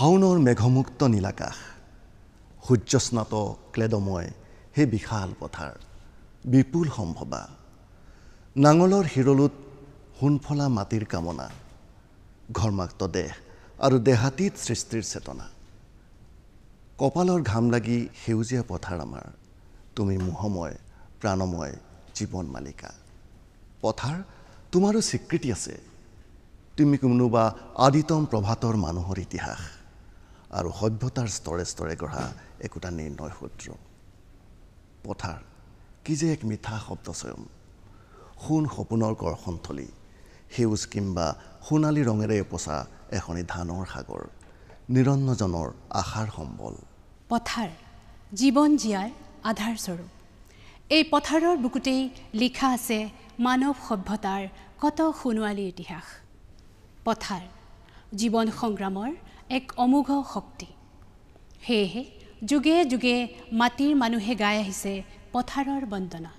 শাওনৰ মেঘমুক্ত নীলাকাশ সূৰ্যস্নাত ক্লেদময় হে বিশাল পথাৰ বিপুল সম্ভৱা নাঙলৰ হিৰলুত সোণফলা মাটিৰ কামনা ঘৰ্মাক্ত দেহ আৰু দেহাতীত সৃষ্টিৰ চেতনা কপালৰ ঘাম লাগি সেউজীয়া পথাৰ আমাৰ তুমি মোহময় প্ৰাণময় জীৱন মালিকা পথাৰ তোমাৰো স্বীকৃতি আছে তুমি কোনোবা আদিতম প্ৰভাতৰ মানুহৰ ইতিহাস আৰু সভ্যতাৰ স্তৰে স্তৰে গঢ়া একোটা নিৰ্ণয় সূত্ৰ পথাৰ কি যে এক মিঠা শব্দ স্বয়ং সোণ সপোনৰ কৰ্ষণথলী সেউজ কিম্বা সোণালী ৰঙেৰে উপচা এখনি ধানৰ সাগৰ নিৰন্নজনৰ আশাৰ সম্বল পথাৰ জীৱন জীয়াৰ আধাৰস্বৰূপ এই পথাৰৰ বুকুতেই লিখা আছে মানৱ সভ্যতাৰ কত সোণোৱালী ইতিহাস পথাৰ জীৱন সংগ্ৰামৰ এক অমোঘ শক্তি সেয়েহে যুগে যুগে মাটিৰ মানুহে গাই আহিছে পথাৰৰ বন্দনা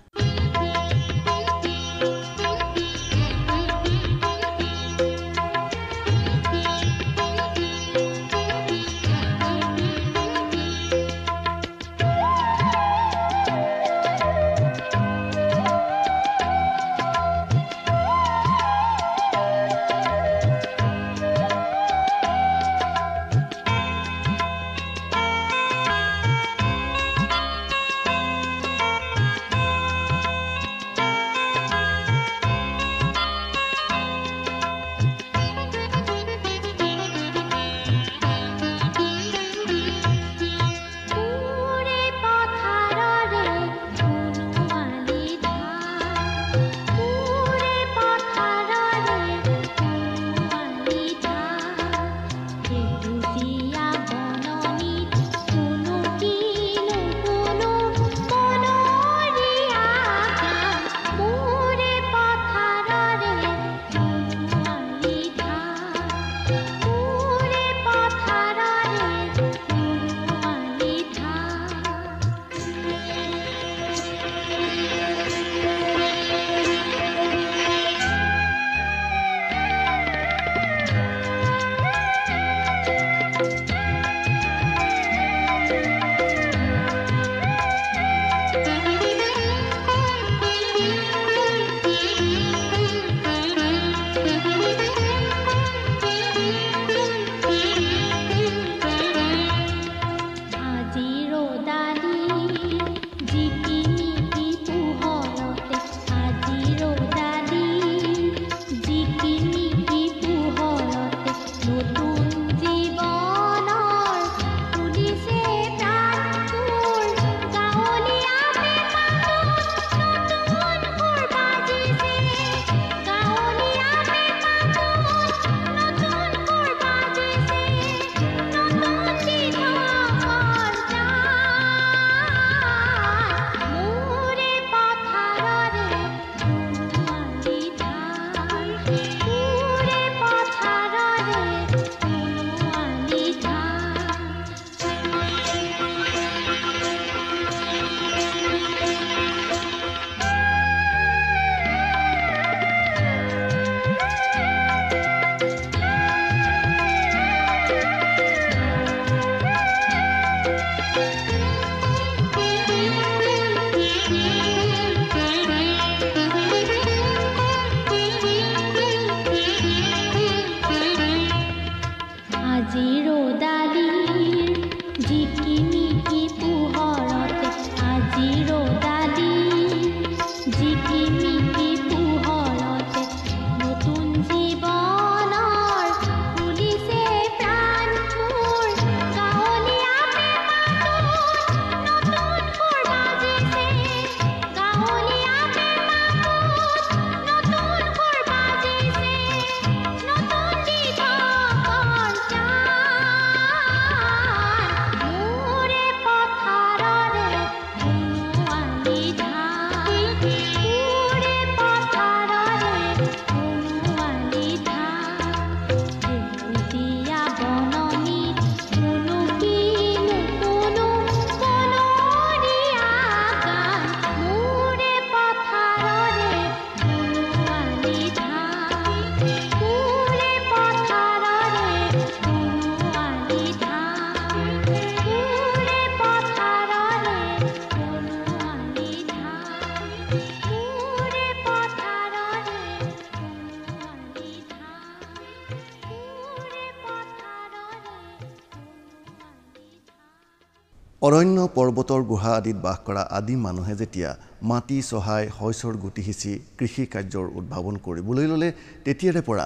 অৰণ্য পৰ্বতৰ গুহা আদিত বাস কৰা আদিম মানুহে যেতিয়া মাটি চহাই শস্যৰ গুটি সিঁচি কৃষি কাৰ্যৰ উদ্ভাৱন কৰিবলৈ ল'লে তেতিয়াৰে পৰা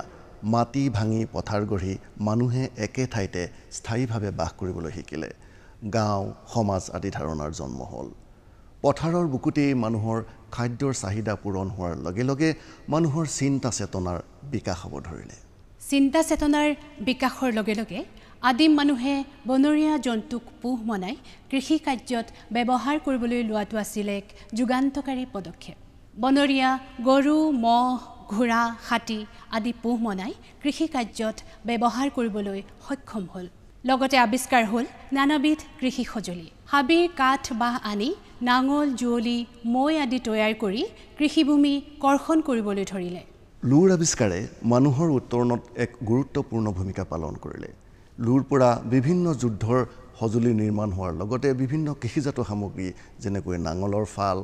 মাটি ভাঙি পথাৰ গঢ়ি মানুহে একে ঠাইতে স্থায়ীভাৱে বাস কৰিবলৈ শিকিলে। গাঁও সমাজ আদি ধাৰণাৰ জন্ম হ'ল। পথাৰৰ বুকুতেই মানুহৰ খাদ্যৰ চাহিদা পূৰণ হোৱাৰ লগে লগে মানুহৰ চিন্তা চেতনাৰ বিকাশ হ'ব ধৰিলে। চিন্তা চেতনাৰ বিকাশৰ লগে লগে আদিম মানুহে বনৰীয়া জন্তুক পোহ মনাই কৃষি কাৰ্যত ব্যৱহাৰ কৰিবলৈ লোৱাটো আছিল এক যুগান্তকাৰী পদক্ষেপ। বনৰীয়া গৰু, ম'হ, ঘোঁৰা, হাতী আদি পোহ মনাই কৃষি কাৰ্যত ব্যৱহাৰ কৰিবলৈ সক্ষম হ'ল। লগতে আৱিষ্কাৰ হ'ল নানাবিধ কৃষি সঁজুলি। হাবিৰ কাঠ বাঁহ আনি নাঙল, যুঁৱলি, মৈ আদি তৈয়াৰ কৰি কৃষিভূমি কৰ্ষণ কৰিবলৈ ধৰিলে। লুৰ আৱিষ্কাৰে মানুহৰ উত্তৰণত এক গুৰুত্বপূৰ্ণ ভূমিকা পালন কৰিলে। লুৰ পৰা বিভিন্ন যুদ্ধৰ সঁজুলি নিৰ্মাণ হোৱাৰ লগতে বিভিন্ন কৃষিজাত সামগ্ৰী যেনেকৈ নাঙলৰ ফাল,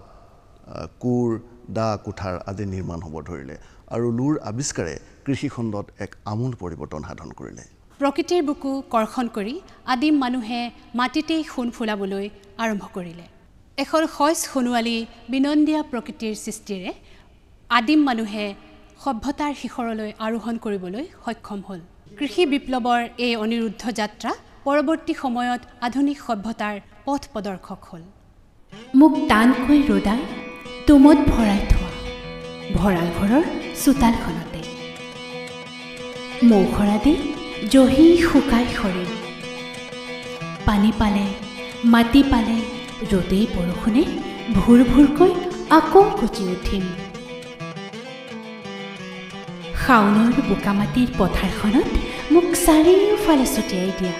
কোৰ, দা, কুঠাৰ আদি নিৰ্মাণ হ'ব ধৰিলে আৰু লুৰ আৱিষ্কাৰে কৃষিখণ্ডত এক আমূল পৰিৱৰ্তন সাধন কৰিলে। প্ৰকৃতিৰ বুকু কৰ্ষণ কৰি আদিম মানুহে মাটিতেই সোণ ফুলাবলৈ আৰম্ভ কৰিলে। এখন শইচ সোণোৱালী বিনন্দীয়া প্ৰকৃতিৰ সৃষ্টিৰে আদিম মানুহে সভ্যতাৰ শিখৰলৈ আৰোহণ কৰিবলৈ সক্ষম হ'ল। কৃষি বিপ্লৱৰ এই অনিৰুদ্ধ যাত্ৰা পৰৱৰ্তী সময়ত আধুনিক সভ্যতাৰ পথ প্ৰদৰ্শক হ'ল। মোক টানকৈ ৰ'দাই তুমত ভৰাই থোৱা ভঁৰাল ঘৰৰ চোতালখনতে মৌখৰা দি জহি শুকাই শৰীৰ পানী পালে মাটি পালে ৰ'দেই বৰষুণে ভুৰ ভুৰকৈ আকৌ গজি উঠিম। শাওনৰ বোকামাটিৰ পথাৰখনত মোক চাৰিওফালে ছটিয়াই দিয়া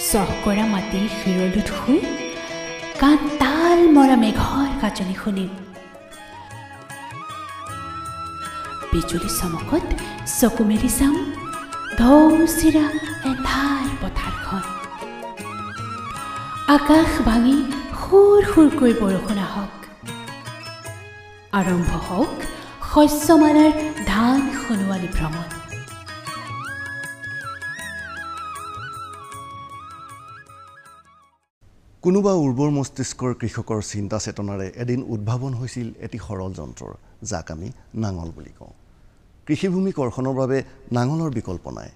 চহ কৰা মাটিৰ শিৰলুত শুই কাণ তাল মৰা মেঘৰ গাজনি শুনিম। বিজুলী চমকত চকু মেলি চাম ধৌচিৰা এন্ধাৰ পথাৰখন। আকাশ ভাঙি সুৰ সুৰকৈ বৰষুণ আহক, আৰম্ভ হওক শস্যমালাৰ ধান সোণোৱালী ভ্ৰমণ। কোনোবা উৰ্বৰ মস্তিষ্কৰ কৃষকৰ চিন্তা চেতনাৰে এদিন উদ্ভাৱন হৈছিল এটি সৰল যন্ত্ৰৰ, যাক আমি নাঙল বুলি কওঁ। কৃষিভূমি কৰ্ষণৰ বাবে নাঙলৰ বিকল্প নাই।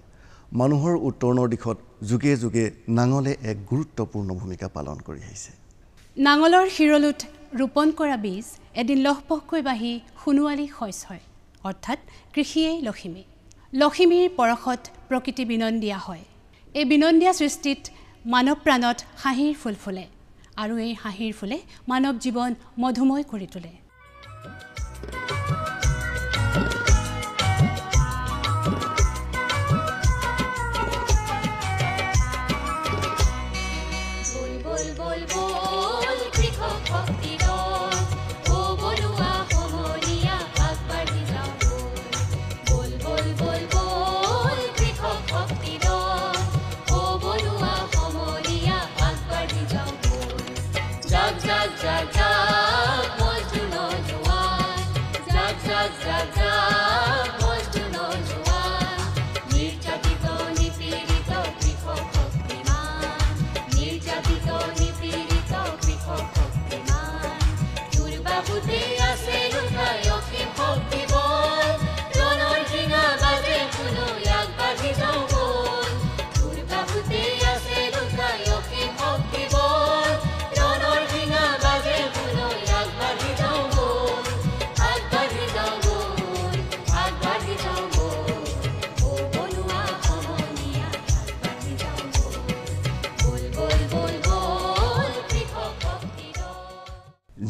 মানুহৰ উত্তৰণৰ দিশত যুগে যুগে নাঙলে এক গুৰুত্বপূৰ্ণ ভূমিকা পালন কৰি আহিছে। নাঙলৰ শিৰলুত ৰোপণ কৰা বীজ এদিন লহপহকৈ বাঢ়ি সোণোৱালী শইচ হয়, অৰ্থাৎ কৃষিয়েই লখিমী। লখিমীৰ পৰশত প্ৰকৃতি বিনন্দীয়া হয়। এই বিনন্দীয়া সৃষ্টিত মানৱ প্ৰাণত হাঁহিৰ ফুল ফুলে আৰু এই হাঁহিৰ ফুলে মানৱ জীৱন মধুময় কৰি তোলে।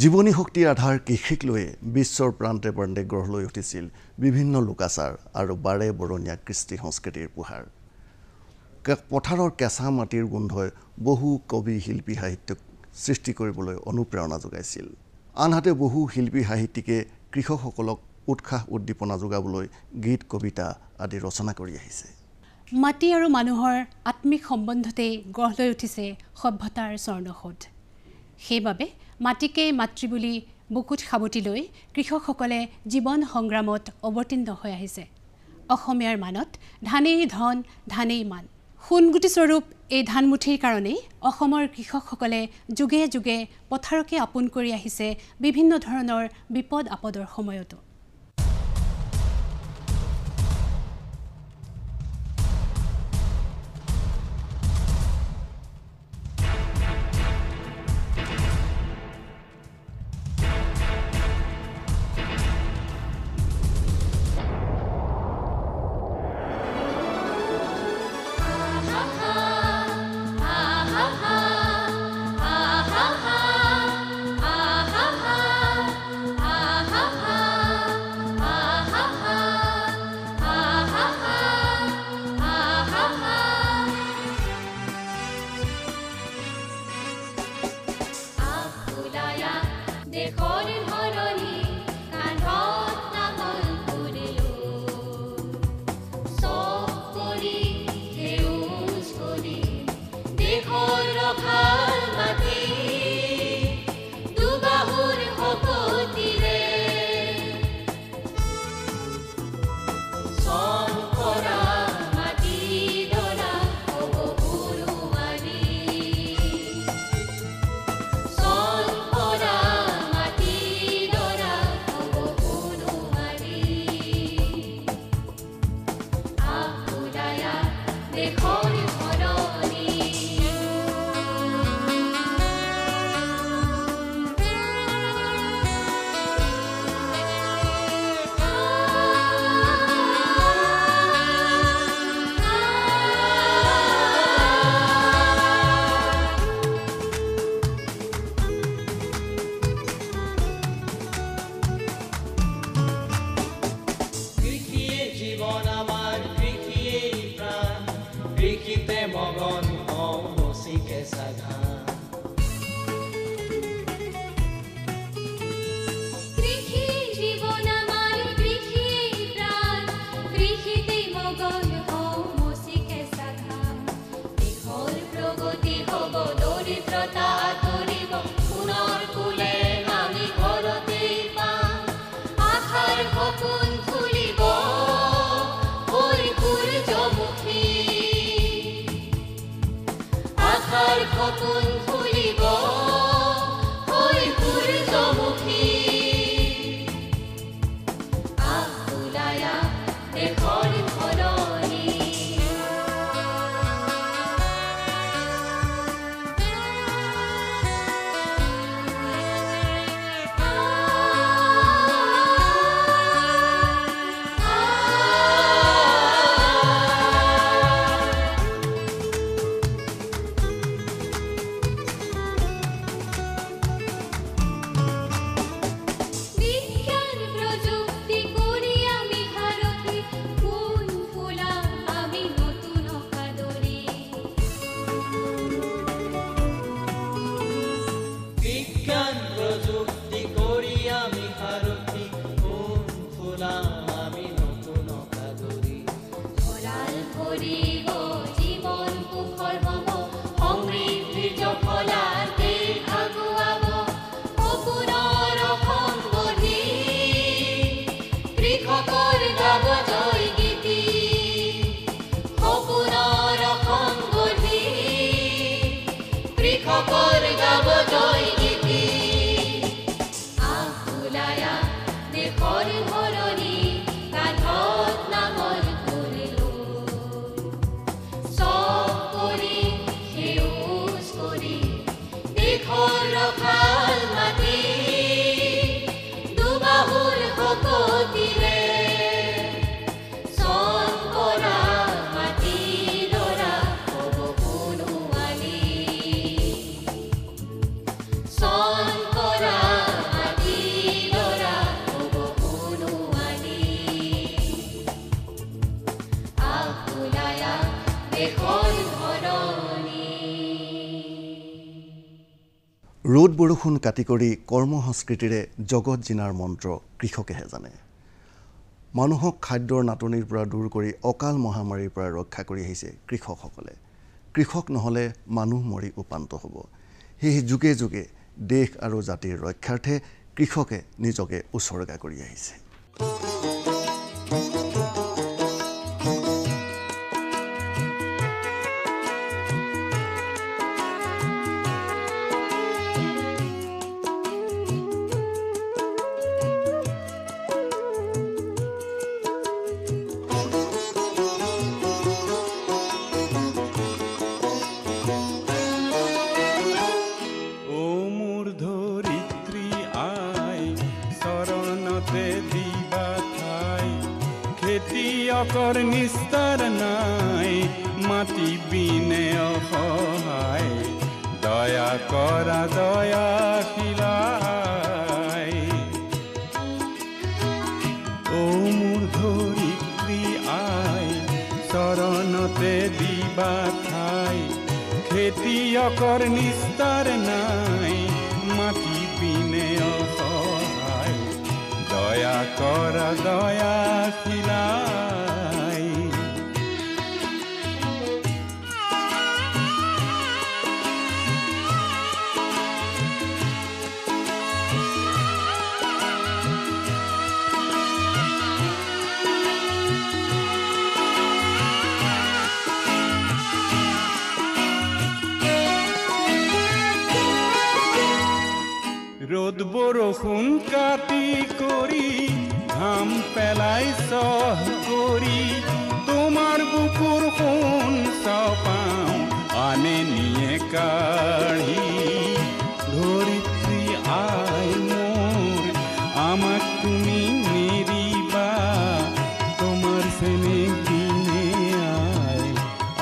জীৱনী শক্তিৰ আধাৰ কৃষিক লৈয়ে বিশ্বৰ প্ৰান্তে প্ৰান্তে গঢ় লৈ উঠিছিল বিভিন্ন লোকাচাৰ আৰু বাৰে বৰণীয়া কৃষ্টি সংস্কৃতিৰ পোহাৰ। পথাৰৰ কেঁচা মাটিৰ গোন্ধই বহু কবি শিল্পী সাহিত্যক সৃষ্টি কৰিবলৈ অনুপ্ৰেৰণা যোগাইছিল। আনহাতে বহু শিল্পী সাহিত্যিকে কৃষকসকলক উৎসাহ উদ্দীপনা যোগাবলৈ গীত কবিতা আদি ৰচনা কৰি আহিছে। মাটি আৰু মানুহৰ আত্মিক সম্বন্ধতেই গঢ় লৈ উঠিছে সভ্যতাৰ স্বৰ্ণসৌধ। সেইবাবে মাটিকেই মাতৃ বুলি বুকুত সাৱটি লৈ কৃষকসকলে জীৱন সংগ্ৰামত অৱতীৰ্ণ হৈ আহিছে। অসমীয়াৰ মানত ধানেই ধন ধানেই মান, সোণগুটিস্বৰূপ এই ধানমুঠিৰ কাৰণেই অসমৰ কৃষকসকলে যুগে যুগে পথাৰকে আপোন কৰি আহিছে বিভিন্ন ধৰণৰ বিপদ আপদৰ সময়তো। ৰোদ বৰষুণ কাটি কৰি কৰ্ম সংস্কৃতিৰে জগত জিনাৰ মন্ত্ৰ কৃষকেহে জানে। মানুহক খাদ্যৰ নাটনিৰ পৰা দূৰ কৰি অকাল মহামাৰীৰ পৰা ৰক্ষা কৰি আহিছে কৃষকসকলে। কৃষক নহ'লে মানুহ মৰি উপান্ত হ'ব। সেয়ে যুগে যুগে দেশ আৰু জাতিৰ ৰক্ষাৰ্থে কৃষকে নিজকে উৎসৰ্গা কৰি আহিছে। খেতিয়কৰ নিস্তাৰ নাই মাটি বিনে অসহায় দয়া কৰা দয়াশীলাই ও মোৰ ধৰিত্ৰী আই চৰণতে দিবা ঠাই খেতিয়কৰ নিস্তাৰ নাই মাটি বিনে অসহায় দয়া কৰা দয়াশীলাই ৰ'দ বৰষুণ কাটি কৰি ঘাম পেলাই চহ কৰি তোমাৰ বুকুৰ সোণ চপাওঁ আনে নিয়ে কাঢ়ি ধৰিত্ৰী আই মোৰ আমাক তুমি নেৰিবা তোমাৰ চেনেহ দিনে আই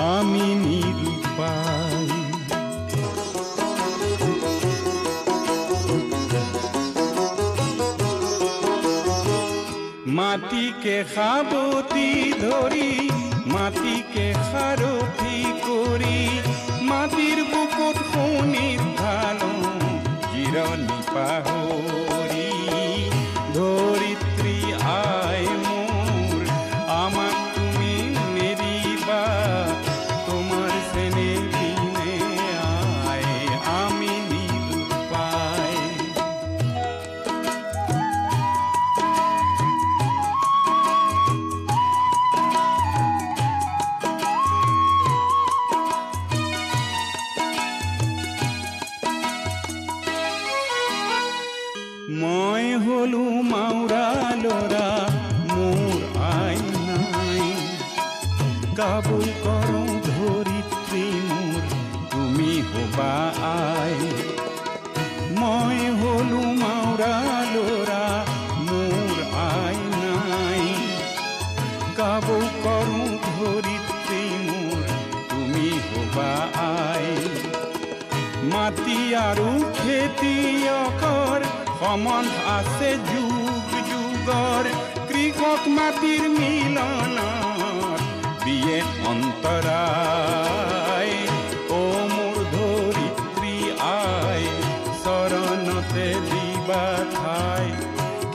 আমি নিৰূপাই মাটিকে সাবতি ধৰি মাটিকে সাৰথি কৰি মাটিৰ বুকুত সোণিত ঢালো জিৰণি পাহৰি ধৰিত্ৰী আই মোৰ আমাক তুমি নেৰিবা তোমাৰ চেনেহ দিনে আই আমি নিৰূপাই মই হলো মাউৰা ল'ৰা মোৰ আই নাই কাবুল কৰোঁ ধৰিত্ৰী মোৰ তুমি হবা আই মই হলো মাউৰা ল'ৰা মোৰ আই নাই কাবুল কৰোঁ ধৰিত্ৰী মোৰ তুমি হবা আই মাটি আৰু খেতিয়কৰ সম্বন্ধ আছে যুগ যুগৰ কৃষক মাটিৰ মিলনত দিয়ে অন্তৰায় ও মোৰ ধৰিত্ৰী আই চৰণতে দিবা ঠাই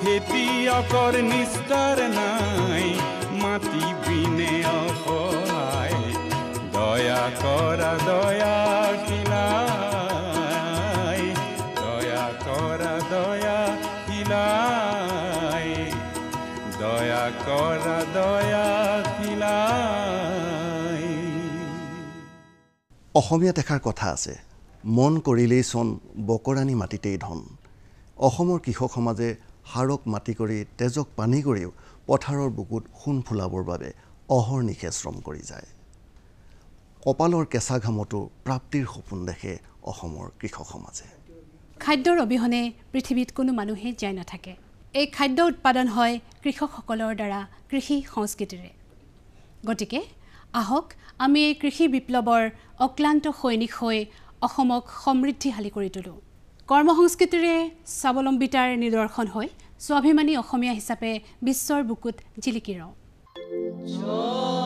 খেতিয়কৰ নিস্তাৰ নাই মাটি বিনে অসহায় দয়া কৰা দয়াশীলাই দয়া কৰা দয়াশীলাই দয়া কৰা দয়াশীলাই অসমীয়াত এষাৰ কথা আছে মন কৰিলেই চন বকৰাণী মাটিতেই ধন অসমৰ কৃষক সমাজে হাড়ক মাটি কৰি তেজক পানী কৰিও পথাৰৰ বুকুত সোণ ফুলাবৰ বাবে অহৰ্নিশে শ্ৰম কৰি যায় কপালৰ কেঁচা ঘামতো প্ৰাপ্তিৰ সপোন দেখে অসমৰ কৃষক সমাজে খাদ্যৰ অবিহনে পৃথিৱীত কোনো মানুহে জীয়াই নাথাকে এই খাদ্য উৎপাদন হয় কৃষকসকলৰ দ্বাৰা কৃষি সংস্কৃতিৰে গতিকে আহক আমি এই কৃষি বিপ্লৱৰ অক্লান্ত সৈনিক হৈ অসমক সমৃদ্ধিশালী কৰি তোলো কৰ্মসংস্কৃতিৰে স্বাৱলম্বিতাৰ নিদৰ্শন হৈ স্বাভিমানী অসমীয়া হিচাপে বিশ্বৰ বুকুত জিলিকি ৰওঁ